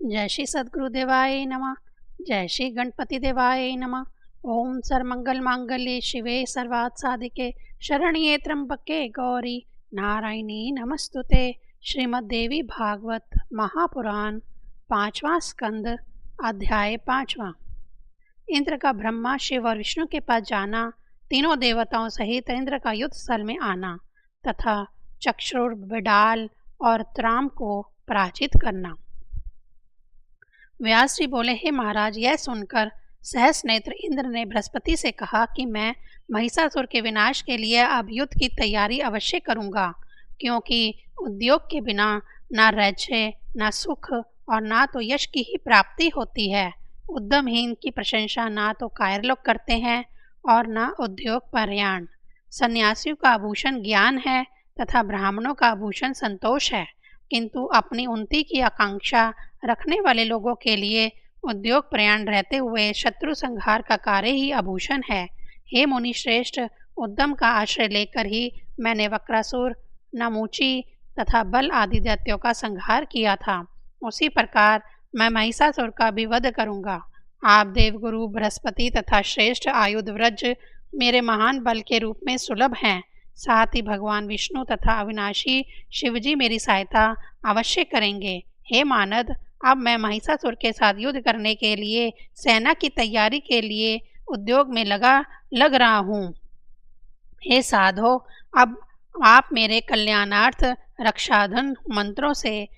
जय श्री सद्गुरुदेवाय नमः। जय श्री गणपति देवाय नमः। ओम सर्वमंगल मांगल्ये शिवे सर्वार्थ साधिके शरण्ये त्र्यंबके गौरी नारायणी नमस्तुते। श्रीमद् देवी भागवत महापुराण पांचवा स्कंद अध्याय पांचवा। इंद्र का ब्रह्मा शिव और विष्णु के पास जाना, तीनों देवताओं सहित इंद्र का युद्ध स्थल में आना तथा चक्षुर बिडाल और त्राम को पराजित करना। व्यास जी बोले, हे महाराज, यह सुनकर सहस नेत्र इंद्र ने बृहस्पति से कहा कि मैं महिषासुर के विनाश के लिए अब युद्ध की तैयारी अवश्य करूंगा, क्योंकि उद्योग के बिना न राज्य, न सुख और ना तो यश की ही प्राप्ति होती है। उद्यमहीन की प्रशंसा ना तो कायर लोग करते हैं और न उद्योग परायण। सन्यासियों का आभूषण ज्ञान है तथा ब्राह्मणों का आभूषण संतोष है, किंतु अपनी उन्नति की आकांक्षा रखने वाले लोगों के लिए उद्योग प्रयाण रहते हुए शत्रु संहार का कार्य ही आभूषण है। हे मुनि श्रेष्ठ, उद्यम का आश्रय लेकर ही मैंने वक्रासुर, नमूची तथा बल आदि दैत्यों का संहार किया था। उसी प्रकार मैं महिषासुर का भी वध करूंगा। आप देवगुरु बृहस्पति तथा श्रेष्ठ आयुध व्रज मेरे महान बल के रूप में सुलभ हैं। साथ ही भगवान विष्णु तथा अविनाशी शिवजी मेरी सहायता अवश्य करेंगे। हे मानद, अब मैं महिषासुर के साथ युद्ध करने के लिए सेना की तैयारी के लिए उद्योग में लग रहा हूँ। हे साधो, अब आप मेरे कल्याणार्थ रक्षाधन मंत्रों से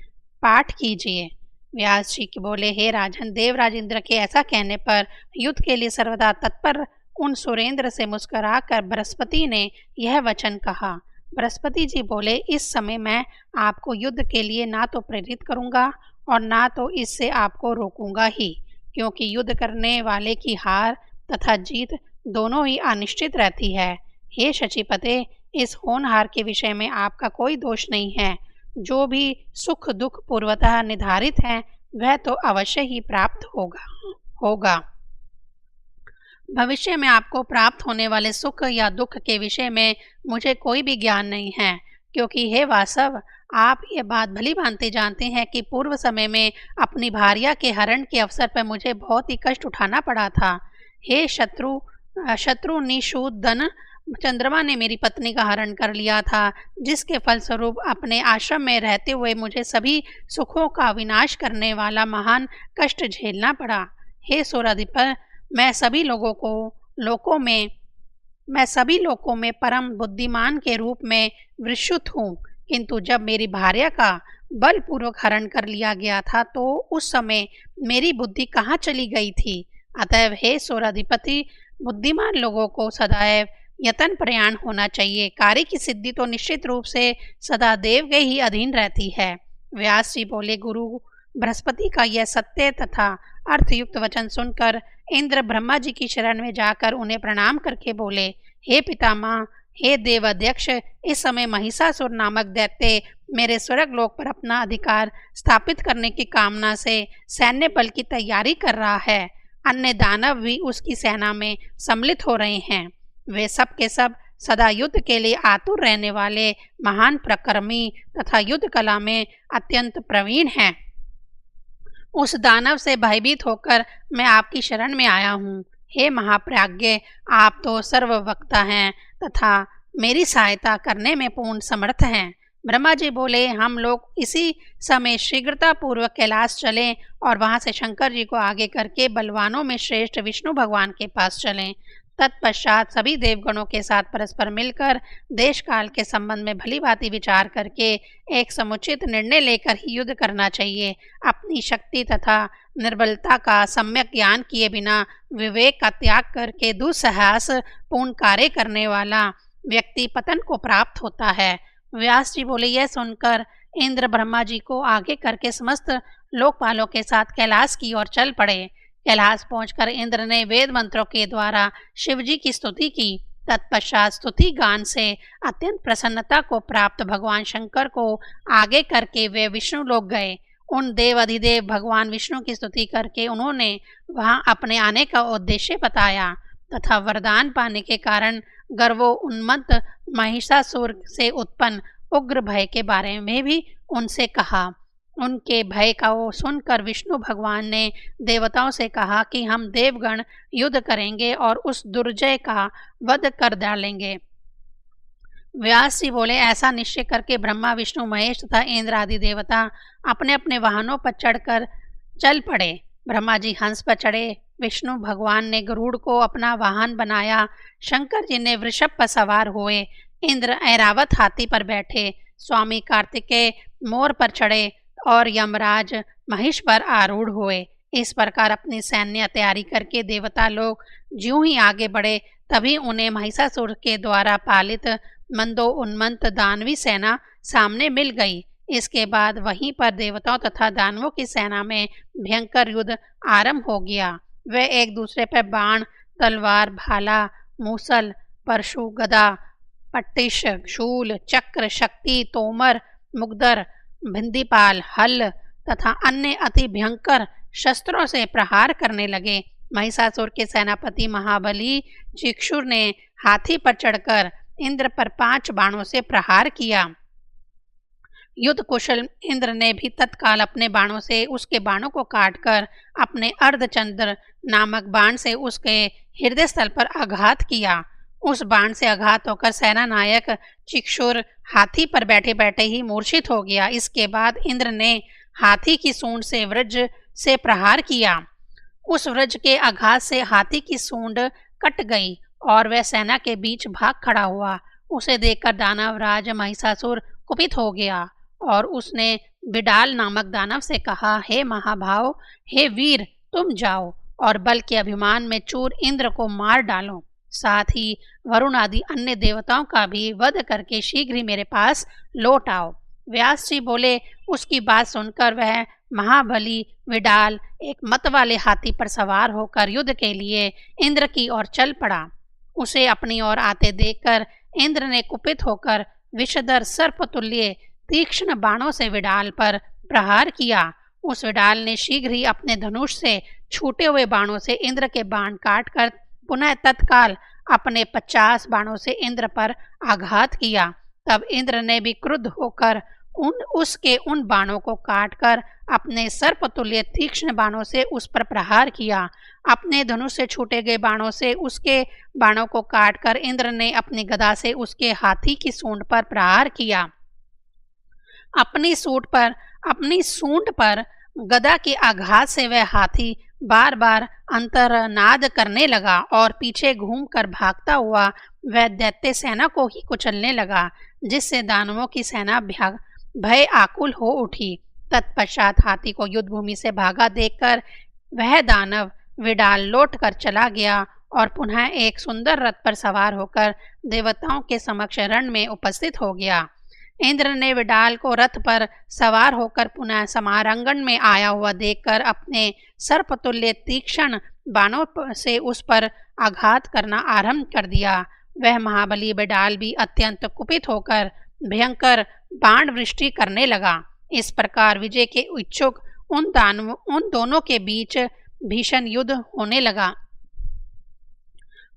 पाठ कीजिए। व्यास जी के बोले, हे राजन, देवराज इंद्र के ऐसा कहने पर युद्ध के लिए सर्वदा तत्पर उन सुरेंद्र से मुस्कुराकर बृहस्पति ने यह वचन कहा। बृहस्पति जी बोले, इस समय मैं आपको युद्ध के लिए ना तो प्रेरित करूंगा और ना तो इससे आपको रोकूंगा ही, क्योंकि युद्ध करने वाले की हार तथा जीत दोनों ही अनिश्चित रहती है। हे शचीपते, इस होनहार के विषय में आपका कोई दोष नहीं है। जो भी सुख दुख पूर्वतः निर्धारित है वह तो अवश्य ही प्राप्त होगा। भविष्य में आपको प्राप्त होने वाले सुख या दुख के विषय में मुझे कोई भी ज्ञान नहीं है, क्योंकि हे वासव, आप ये बात भली भांति जानते हैं कि पूर्व समय में अपनी भार्या के हरण के अवसर पर मुझे बहुत ही कष्ट उठाना पड़ा था। हे शत्रु निषूदन, चंद्रमा ने मेरी पत्नी का हरण कर लिया था, जिसके फलस्वरूप अपने आश्रम में रहते हुए मुझे सभी सुखों का विनाश करने वाला महान कष्ट झेलना पड़ा। हे सूराधिपति, मैं सभी लोकों में परम बुद्धिमान के रूप में विश्रुत हूँ, किंतु जब मेरी भार्या का बलपूर्वक हरण कर लिया गया था तो उस समय मेरी बुद्धि कहाँ चली गई थी। अतएव हे सूराधिपति, बुद्धिमान लोगों को सदैव यतन प्रयाण होना चाहिए। कार्य की सिद्धि तो निश्चित रूप से सदा देव के ही अधीन रहती है। व्यास जी बोले, गुरु बृहस्पति का यह सत्य तथा अर्थयुक्त वचन सुनकर इंद्र ब्रह्मा जी की शरण में जाकर उन्हें प्रणाम करके बोले, हे पितामह, हे देव अध्यक्ष, इस समय महिषासुर नामक दैत्य मेरे स्वर्ग लोक पर अपना अधिकार स्थापित करने की कामना से सैन्य बल की तैयारी कर रहा है। अन्य दानव भी उसकी सेना में सम्मिलित हो रहे हैं। वे सब के सब सदा युद्ध के लिए आतुर रहने वाले महान प्रकर्मी तथा युद्ध कला में अत्यंत प्रवीण हैं। उस दानव से भयभीत होकर मैं आपकी शरण में आया हूँ। हे महाप्राज्ञ, आप तो सर्ववक्ता हैं तथा मेरी सहायता करने में पूर्ण समर्थ हैं। ब्रह्मा जी बोले, हम लोग इसी समय शीघ्रता पूर्वक कैलाश चलें और वहां से शंकर जी को आगे करके बलवानों में श्रेष्ठ विष्णु भगवान के पास चलें। तत्पश्चात सभी देवगणों के साथ परस्पर मिलकर देश काल के संबंध में भली भांति विचार करके एक समुचित निर्णय लेकर ही युद्ध करना चाहिए। अपनी शक्ति तथा निर्बलता का सम्यक ज्ञान किए बिना विवेक का त्याग करके दुस्साहस पूर्ण कार्य करने वाला व्यक्ति पतन को प्राप्त होता है। व्यास जी बोले, यह सुनकर इंद्र ब्रह्मा जी को आगे करके समस्त लोकपालों के साथ कैलाश की ओर चल पड़े। कैलाश पहुंचकर इंद्र ने वेद मंत्रों के द्वारा शिवजी की स्तुति की। तत्पश्चात स्तुति गान से अत्यंत प्रसन्नता को प्राप्त भगवान शंकर को आगे करके वे विष्णु लोक गए। उन देव अधिदेव भगवान विष्णु की स्तुति करके उन्होंने वहां अपने आने का उद्देश्य बताया तथा वरदान पाने के कारण गर्वो उन्मत्त महिषासुर से उत्पन्न उग्र भय के बारे में भी उनसे कहा। उनके भय का वो सुनकर विष्णु भगवान ने देवताओं से कहा कि हम देवगण युद्ध करेंगे और उस दुर्जय का वध कर डालेंगे। व्यास जी बोले, ऐसा निश्चय करके ब्रह्मा, विष्णु, महेश तथा इंद्र आदि देवता अपने अपने वाहनों पर चढ़कर चल पड़े। ब्रह्मा जी हंस पर चढ़े, विष्णु भगवान ने गरुड़ को अपना वाहन बनाया, शंकर जी ने वृषभ पर सवार हुए, इंद्र ऐरावत हाथी पर बैठे, स्वामी कार्तिकेय मोर पर चढ़े और यमराज महिष पर आरूढ़ हुए। इस प्रकार अपनी सैन्य तैयारी करके देवता लोग ज्यों ही आगे बढ़े, तभी उन्हें महिषासुर के द्वारा पालित मंदो उन्मत्त दानवी सेना सामने मिल गई। इसके बाद वहीं पर देवताओं तथा दानवों की सेना में भयंकर युद्ध आरंभ हो गया। वे एक दूसरे पर बाण, तलवार, भाला, मूसल, परशु, गदा, पट्टिश, शूल, चक्र, शक्ति, तोमर, मुगदर, भिंदीपाल, हल तथा अन्य अति भयंकर शस्त्रों से प्रहार करने लगे। महिषासुर के सेनापति महाबली चिक्षुर ने हाथी पर चढ़कर इंद्र पर 5 बाणों से प्रहार किया। युद्ध कुशल इंद्र ने भी तत्काल अपने बाणों से उसके बाणों को काटकर अपने अर्धचंद्र नामक बाण से उसके हृदय स्थल पर आघात किया। उस बाण से आघात होकर सेना नायक चिक्षुर हाथी पर बैठे बैठे ही मूर्छित हो गया। इसके बाद इंद्र ने हाथी की सूंड से वज्र से प्रहार किया। उस वज्र के आघात से हाथी की सूंड कट गई और वह सेना के बीच भाग खड़ा हुआ। उसे देखकर दानवराज महिषासुर कुपित हो गया और उसने विडाल नामक दानव से कहा, हे महाभाव, हे वीर, तुम जाओ और बल के अभिमान में चूर इंद्र को मार डालो। साथ ही वरुण आदि अन्य देवताओं का भी वध करके शीघ्र ही मेरे पास लौट आओ। व्यास जी बोले, उसकी बात सुनकर वह महाबली विडाल एक मत वाले हाथी पर सवार होकर युद्ध के लिए इंद्र की ओर चल पड़ा। उसे अपनी ओर आते देखकर इंद्र ने कुपित होकर विषधर सर्पतुल्य तीक्ष्ण बाणों से विडाल पर प्रहार किया। उस विडाल ने शीघ्र ही अपने धनुष से छूटे हुए बाणों से इंद्र के बाण काटकर पुनः तत्काल अपने 50 बाणों से इंद्र पर आघात किया। तब इंद्र ने भी क्रुद्ध होकर उसके उन बाणों को काटकर अपने सर्पतुल्य तीक्ष्ण बाणों से उस पर प्रहार किया। अपने धनुष से छूटे गए बाणों से उसके बाणों को काटकर इंद्र ने अपनी गदा से उसके हाथी की सूंड पर प्रहार किया। अपनी सूंड पर गदा के आघात से वह हाथी बार बार अंतर्नाद करने लगा और पीछे घूमकर भागता हुआ वह दैत्य सेना को ही कुचलने लगा, जिससे दानवों की सेना भय आकुल हो उठी। तत्पश्चात हाथी को युद्ध भूमि से भागा देखकर वह दानव विडाल लौट कर चला गया और पुनः एक सुंदर रथ पर सवार होकर देवताओं के समक्ष रण में उपस्थित हो गया। इंद्र ने विडाल को रथ पर सवार होकर पुनः समारंगण में आया हुआ देखकर अपने सर्पतुल्य तीक्ष्ण बाणों से उस पर आघात करना आरंभ कर दिया। वह महाबली विडाल भी अत्यंत कुपित होकर भयंकर बाण वृष्टि करने लगा। इस प्रकार विजय के इच्छुक उन दोनों के बीच भीषण युद्ध होने लगा।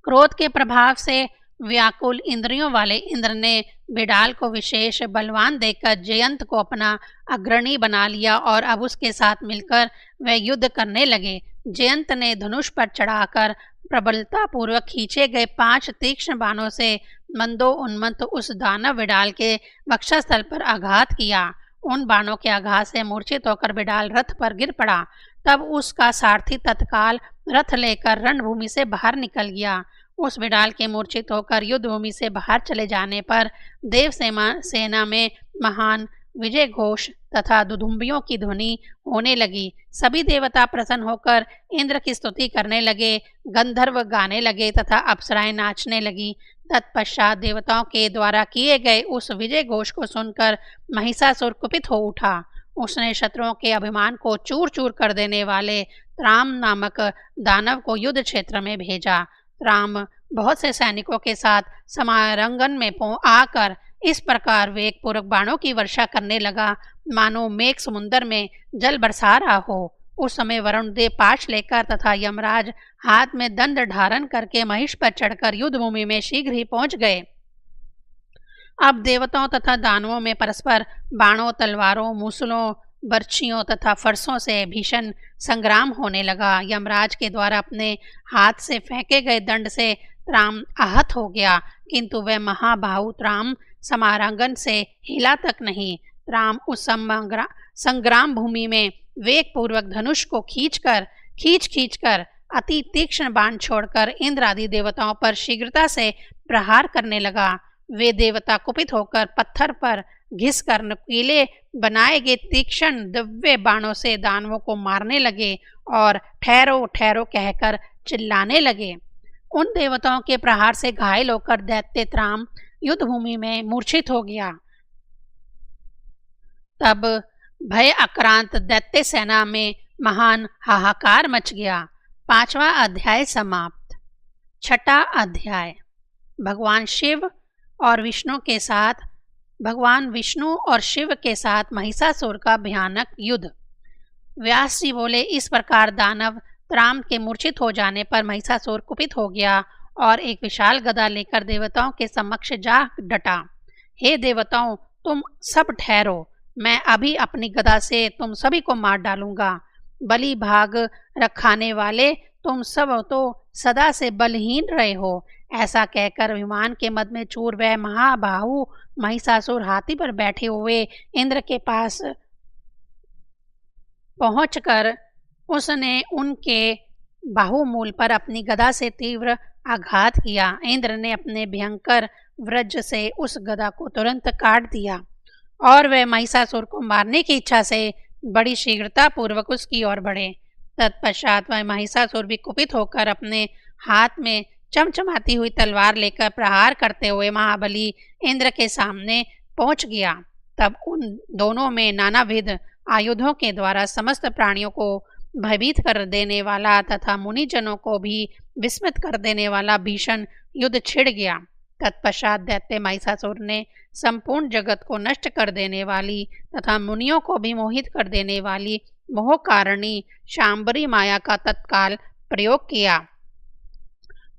क्रोध के प्रभाव से व्याकुल इंद्रियों वाले इंद्र ने विडाल को विशेष बलवान देखकर जयंत को अपना अग्रणी बना लिया और अब उसके साथ मिलकर वे युद्ध करने लगे। जयंत ने धनुष पर चढ़ाकर प्रबलता पूर्वक खींचे गए 5 तीक्ष्ण बाणों से मंदो उन्मत्त उस दानव विडाल के वक्षस्थल पर आघात किया। उन बाणों के आघात से मूर्छित होकर विडाल रथ पर गिर पड़ा। तब उसका सारथी तत्काल रथ लेकर रणभूमि से बाहर निकल गया। उस विडाल के मूर्छित होकर युद्ध भूमि से बाहर चले जाने पर देव सेना में महान विजय घोष तथा दुदुम्बियों की ध्वनि होने लगी। सभी देवता प्रसन्न होकर इंद्र की स्तुति करने लगे, गंधर्व गाने लगे तथा अप्सराएं नाचने लगी। तत्पश्चात देवताओं के द्वारा किए गए उस विजय घोष को सुनकर महिषासुर कुपित हो उठा। उसने शत्रुओं के अभिमान को चूर चूर कर देने वाले राम नामक दानव को युद्ध क्षेत्र में भेजा। राम बहुत से सैनिकों के साथ समारंगन में आकर इस प्रकार वेगपूर्वक बाणों की वर्षा करने लगा, मानो मेघ समुद्र में जल बरसा रहा हो। उस समय वरुण देव पाश लेकर तथा यमराज हाथ में दंड धारण करके महिष पर चढ़कर युद्ध भूमि में शीघ्र ही पहुंच गए। अब देवताओं तथा दानवों में परस्पर बाणों, तलवारों, मूसलों, बर्छियों तथा फरसों से भीषण संग्राम होने लगा। यमराज के द्वारा अपने हाथ से फेंके गए दंड से त्राम आहत हो गया, किंतु वह महाबाहु त्राम समारांगन से हिला तक नहीं। त्राम उस संग्राम भूमि में वेग पूर्वक धनुष को खींच कर अति तीक्ष्ण बाण छोड़कर इंद्र आदि देवताओं पर शीघ्रता से प्रहार करने लगा। वे देवता कुपित होकर पत्थर पर घिसकर नुकीले बनाए गए तीक्ष्ण दिव्य बाणों से दानवों को मारने लगे और ठहरो ठहरो कहकर चिल्लाने लगे। उन देवताओं के प्रहार से घायल होकर दैत्य त्राम युद्ध भूमि में मूर्छित हो गया। तब भय आक्रांत दैत्य सेना में महान हाहाकार मच गया। 5वां अध्याय समाप्त। 6ठा अध्याय। भगवान विष्णु और शिव के साथ महिषासुर का भयानक युद्ध। व्यास जी बोले, इस प्रकार दानव त्राम के मूर्छित हो जाने पर महिषासुर कुपित हो गया और एक विशाल गदा लेकर देवताओं के समक्ष जा डटा। हे देवताओं, तुम सब ठहरो, मैं अभी अपनी गदा से तुम सभी को मार डालूंगा। बलि भाग रखाने वाले, तुम सब तो सदा से बलहीन रहे हो। ऐसा कहकर विमान के मध्य में चूर वह महाबाहु महिषासुर हाथी पर बैठे हुए इंद्र के पास पहुंचकर उसने उनके बाहुमूल पर अपनी गदा से तीव्र आघात किया। इंद्र ने अपने भयंकर वज्र से उस गदा को तुरंत काट दिया और वह महिषासुर को मारने की इच्छा से बड़ी शीघ्रता पूर्वक उसकी ओर बढ़े। तत्पश्चात वह महिषासुर भी कुपित होकर अपने हाथ में चमचमाती हुई तलवार लेकर प्रहार करते हुए महाबली इंद्र के सामने पहुंच गया। तब उन दोनों में नानाविध आयुधों के द्वारा समस्त प्राणियों को भयभीत कर देने वाला तथा मुनिजनों को भी विस्मित कर देने वाला भीषण युद्ध छिड़ गया। तत्पश्चात दैत्य महिषासुर ने संपूर्ण जगत को नष्ट कर देने वाली तथा मुनियों को भी मोहित कर देने वाली मोहकारिणी शांबरी माया का तत्काल प्रयोग किया।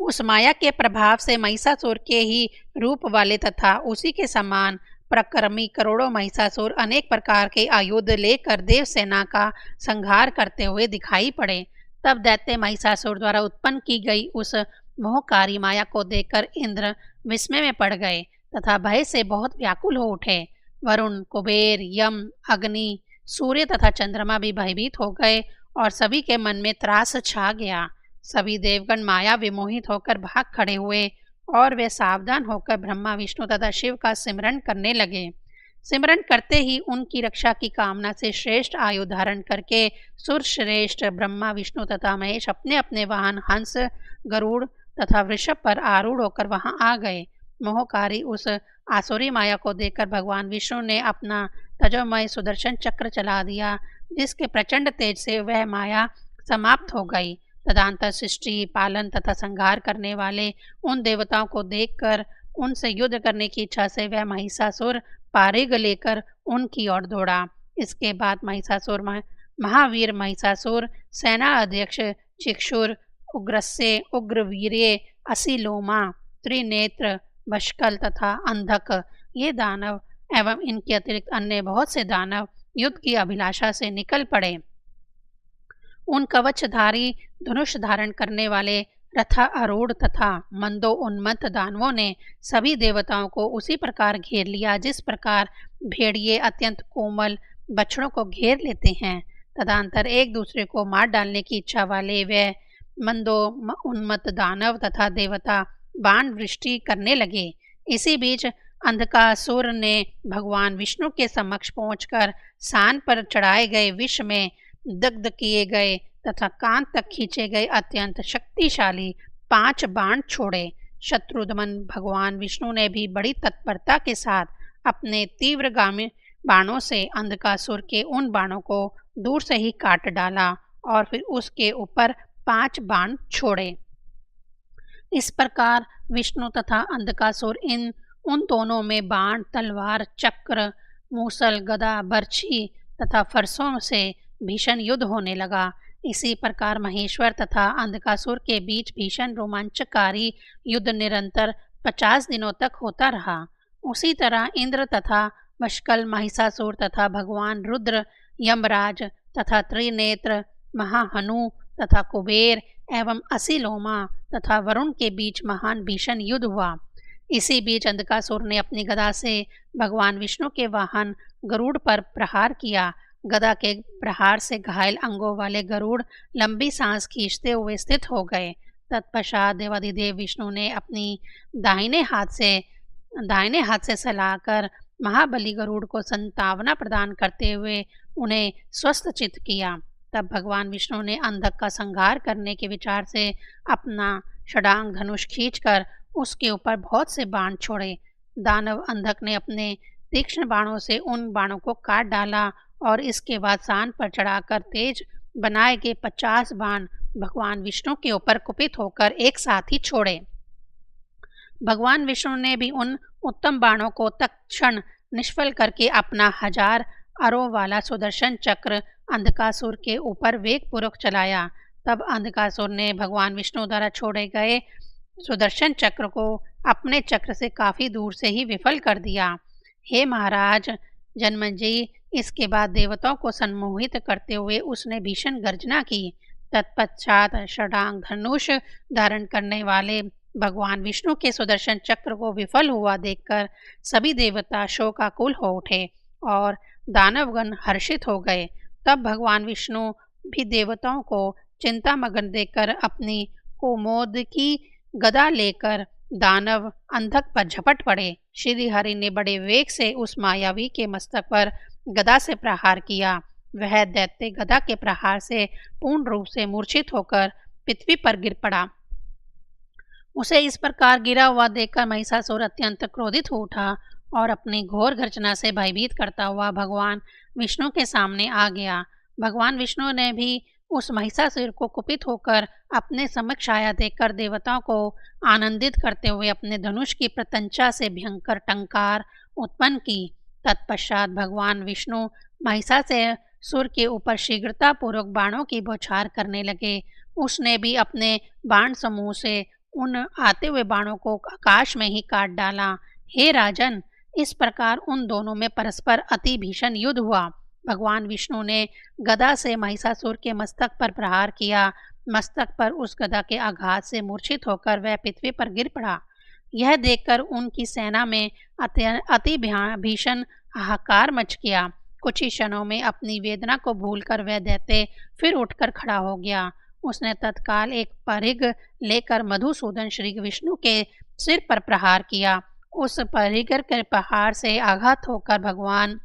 उस माया के प्रभाव से महिषासुर के ही रूप वाले तथा उसी के समान प्रक्रमी करोड़ों महिषासुर अनेक प्रकार के आयुध लेकर देव सेना का संहार करते हुए दिखाई पड़े। तब दैत्य महिषासुर द्वारा उत्पन्न की गई उस मोहकारी माया को देखकर इंद्र विस्मय में पड़ गए तथा भय से बहुत व्याकुल हो उठे। वरुण, कुबेर, यम, अग्नि, सूर्य तथा चंद्रमा भी भयभीत हो गए और सभी के मन में त्रास छा गया। सभी देवगण माया विमोहित होकर भाग खड़े हुए और वे सावधान होकर ब्रह्मा, विष्णु तथा शिव का सिमरन करने लगे। सिमरन करते ही उनकी रक्षा की कामना से श्रेष्ठ आयु धारण करके सुरश्रेष्ठ ब्रह्मा, विष्णु तथा महेश अपने अपने वाहन हंस, गरुड़ तथा वृषभ पर आरूढ़ होकर वहां आ गए। मोहकारी उस आसुरी माया को देखकर भगवान विष्णु ने अपना तजोमय सुदर्शन चक्र चला दिया, जिसके प्रचंड तेज से वह माया समाप्त हो गई। तदंतर सृष्टि, पालन तथा संहार करने वाले उन देवताओं को देखकर उनसे युद्ध करने की इच्छा से वह महिषासुर पारिग लेकर उनकी ओर दौड़ा। इसके बाद महावीर महिषासुर सेना अध्यक्ष चिक्षुर, उग्रस्य, उग्रवीर्य, असिलोमा, त्रिनेत्र, बशकल तथा अंधक, ये दानव एवं इनके अतिरिक्त अन्य बहुत से दानव युद्ध की अभिलाषा से निकल पड़े। उन कवचधारी धनुष धारण करने वाले रथारूढ़ तथा मंदो उन्मत्त दानवों ने सभी देवताओं को उसी प्रकार घेर लिया जिस प्रकार भेड़िए अत्यंत कोमल बछड़ों को घेर लेते हैं। तदंतर एक दूसरे को मार डालने की इच्छा वाले वे मंदो उन्मत्त दानव तथा देवता बाण वृष्टि करने लगे। इसी बीच अंधकासुर ने भगवान विष्णु के समक्ष पहुंचकर सान पर चढ़ाए गए विष में दग्ध किए गए तथा कान तक खींचे गए अत्यंत शक्तिशाली 5 बाण छोड़े। शत्रुदमन भगवान विष्णु ने भी बड़ी तत्परता के साथ अपने तीव्रगामी बाणों से अंधकासुर के उन बाणों को दूर से ही काट डाला और फिर उसके ऊपर 5 बाण छोड़े। इस प्रकार विष्णु तथा अंधकासुर उन दोनों में बाण, तलवार, चक्र, मूसल, गदा, बर्छी तथा फरसों से भीषण युद्ध होने लगा। इसी प्रकार महेश्वर तथा अंधकासुर के बीच भीषण रोमांचकारी युद्ध निरंतर 50 दिनों तक होता रहा। उसी तरह इंद्र तथा मशकल, महिषासुर तथा भगवान रुद्र यमराज तथा त्रिनेत्र, महाहनु तथा कुबेर एवं असीलोमा तथा वरुण के बीच महान भीषण युद्ध हुआ। इसी बीच अंधकासुर ने अपनी गदा से भगवान विष्णु के वाहन गरुड़ पर प्रहार किया। गदा के प्रहार से घायल अंगों वाले गरुड़ लंबी सांस खींचते हुए स्थित हो गए। तत्पश्चात देवाधिदेव विष्णु ने अपनी दाहिने हाथ से सलाकर महाबली गरुड़ को संतावना प्रदान करते हुए उन्हें स्वस्थ चित्त किया। तब भगवान विष्णु ने अंधक का संहार करने के विचार से अपना षडांग धनुष खींचकर उसके ऊपर बहुत से बाण छोड़े। दानव अंधक ने अपने तीक्ष्ण बाणों से उन बाणों को काट डाला और इसके बाद सान पर चढ़ाकर तेज बनाए गए 50 बाण भगवान विष्णु के ऊपर कुपित होकर एक साथ ही छोड़े। भगवान विष्णु ने भी उन उत्तम बाणों को तत्क्षण निष्फल करके अपना 1000 अरों वाला सुदर्शन चक्र अंधकासुर के ऊपर वेगपूर्वक चलाया। तब अंधकासुर ने भगवान विष्णु द्वारा छोड़े गए सुदर्शन चक्र को अपने चक्र से काफी दूर से ही विफल कर दिया। हे महाराज जन्मेजय, इसके बाद देवताओं को सम्मोहित करते हुए उसने भीषण गर्जना की। तत्पश्चात षडांग धनुष धारण करने वाले भगवान विष्णु के सुदर्शन चक्र को विफल हुआ देखकर सभी देवता शोकाकुल हो उठे और दानवगण हर्षित हो गए। तब भगवान विष्णु भी देवताओं को चिंतामग्न देखकर अपनी कोमोदकी गदा लेकर दानव अंधक पर झपट पड़े। श्री हरि ने बड़े वेग से उस मायावी के मस्तक पर गदा से प्रहार किया। वह दैत्य गदा के प्रहार से पूर्ण रूप से मूर्छित होकर पृथ्वी पर गिर पड़ा। उसे इस प्रकार गिरा हुआ देखकर महिषासुर अत्यंत क्रोधित हो उठा और अपनी घोर गर्जना से भयभीत करता हुआ भगवान विष्णु के सामने आ गया। भगवान विष्णु ने भी उस महिषासुर को कुपित होकर अपने समक्ष आया देखकर देवताओं को आनंदित करते हुए अपने धनुष की प्रत्यंचा से भयंकर टंकार उत्पन्न की। तत्पश्चात भगवान विष्णु महिषासुर के ऊपर शीघ्रतापूर्वक बाणों की बौछार करने लगे। उसने भी अपने बाण समूह से उन आते हुए बाणों को आकाश में ही काट डाला। हे राजन, इस प्रकार उन दोनों में परस्पर अति भीषण युद्ध हुआ। भगवान विष्णु ने गदा से महिषासुर के मस्तक पर प्रहार किया। मस्तक पर उस गदा के आघात से मूर्छित होकर वह पृथ्वी पर गिर पड़ा। यह देखकर उनकी सेना में अति भीषण हाहाकार मच गया। कुछ ही क्षणों में अपनी वेदना को भूलकर वह दैत्य फिर उठकर खड़ा हो गया। उसने तत्काल एक परिघ लेकर मधुसूदन श्री विष्णु के सिर पर प्रहार किया। उस परिघ के प्रहार से आघात होकर भगवान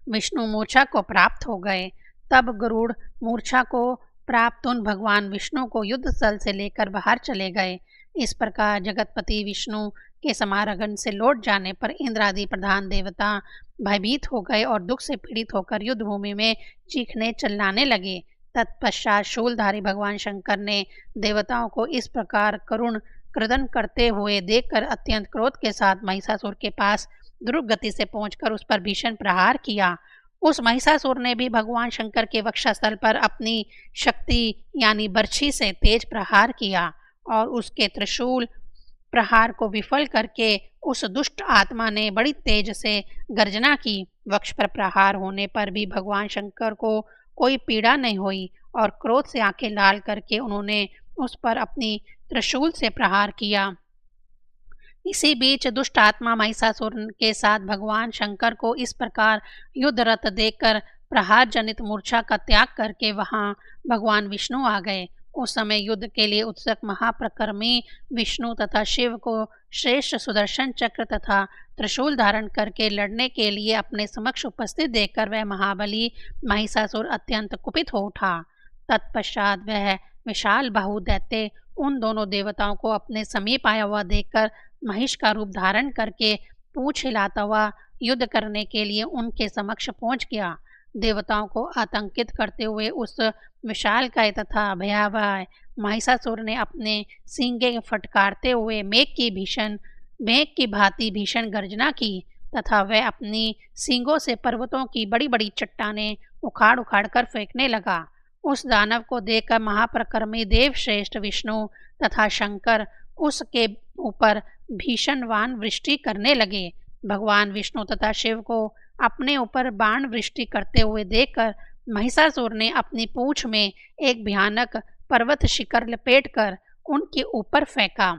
विष्णु मूर्छा को प्राप्त हो गए। तब गरुड़ मूर्छा को प्राप्त उन भगवान विष्णु को युद्ध स्थल से लेकर बाहर चले गए। इस प्रकार जगतपति विष्णु के समागमन से लौट जाने पर इंद्र आदि प्रधान देवता भयभीत हो गए और दुख से पीड़ित होकर युद्ध भूमि में चीखने चिल्लाने लगे। तत्पश्चात शूलधारी भगवान शंकर ने देवताओं को इस प्रकार करुण क्रदन करते हुए देखकर अत्यंत क्रोध के साथ महिषासुर के पास द्रुत गति से पहुंचकर उस पर भीषण प्रहार किया। उस महिषासुर ने भी भगवान शंकर के वक्षस्थल पर अपनी शक्ति यानी बर्छी से तेज प्रहार किया और उसके त्रिशूल प्रहार को विफल करके उस दुष्ट आत्मा ने बड़ी तेज से गर्जना की। वक्ष पर प्रहार होने पर भी भगवान शंकर को कोई पीड़ा नहीं हुई और क्रोध से आंखें लाल करके उन्होंने उस पर अपनी त्रिशूल से प्रहार किया। इसी बीच दुष्ट आत्मा महिषासुर के साथ भगवान शंकर को इस प्रकार युद्धरत देखकर प्रहार जनित मूर्छा का त्याग करके वहां भगवान विष्णु आ गए। उस समय युद्ध के लिए उत्सुक महाप्रकर्मी विष्णु तथा शिव को श्रेष्ठ सुदर्शन चक्र तथा त्रिशूल धारण करके लड़ने के लिए अपने समक्ष उपस्थित देखकर वह महाबली महिषासुर अत्यंत कुपित हो उठा। तत्पश्चात वह विशाल बाहु दैत्य उन दोनों देवताओं को अपने समीप आया हुआ देखकर महिष का रूप धारण करके पूंछ हिलाता हुआ युद्ध करने के लिए उनके समक्ष पहुंच गया। देवताओं को आतंकित करते हुए उस विशालकाय तथा भयावह महिषासुर ने अपने सींगे फटकारते हुए मेघ की भांति भीषण गर्जना की तथा वह अपनी सींगों से पर्वतों की बड़ी बड़ी चट्टानें उखाड़ उखाड़ कर फेंकने लगा। उस दानव को देखकर महाप्रकर्मी देव श्रेष्ठ विष्णु तथा शंकर उसके ऊपर भीषण वान वृष्टि करने लगे। भगवान विष्णु तथा शिव को अपने ऊपर बाण वृष्टि करते हुए देखकर महिषासुर ने अपनी पूंछ में एक भयानक पर्वत शिखर लपेटकर उनके ऊपर फेंका।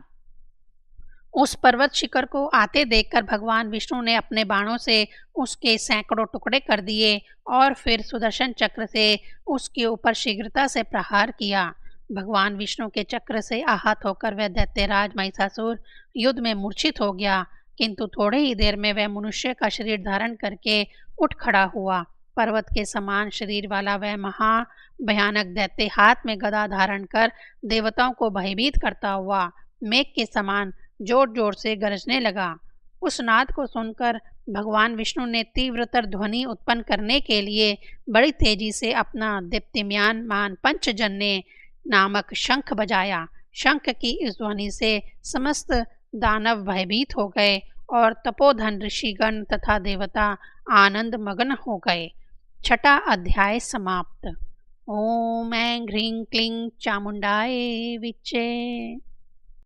उस पर्वत शिखर को आते देखकर भगवान विष्णु ने अपने बाणों से उसके सैकड़ों टुकड़े कर दिए और फिर सुदर्शन चक्र से उसके ऊपर शीघ्रता से प्रहार किया। भगवान विष्णु के चक्र से आहत होकर वह दैत्यराज महिषासुर युद्ध में मूर्छित हो गया, किंतु थोड़े ही देर में वह मनुष्य का शरीर धारण करके उठ खड़ा हुआ। पर्वत के समान शरीर वाला वह महा भयानक दैत्य हाथ में गदा धारण कर देवताओं को भयभीत करता हुआ मेघ के समान जोर जोर से गरजने लगा। उस नाद को सुनकर भगवान विष्णु ने तीव्रतर ध्वनि उत्पन्न करने के लिए बड़ी तेजी से अपना दीप्तिमान मान पंचजन्य नामक शंख बजाया। शंख की इस ध्वनि से समस्त दानव भयभीत हो गए और तपोधन ऋषिगण तथा देवता आनंद मग्न हो गए। छठा अध्याय समाप्त। ओम ऐं ह्रीं क्लीं चामुंडाय विच्चे।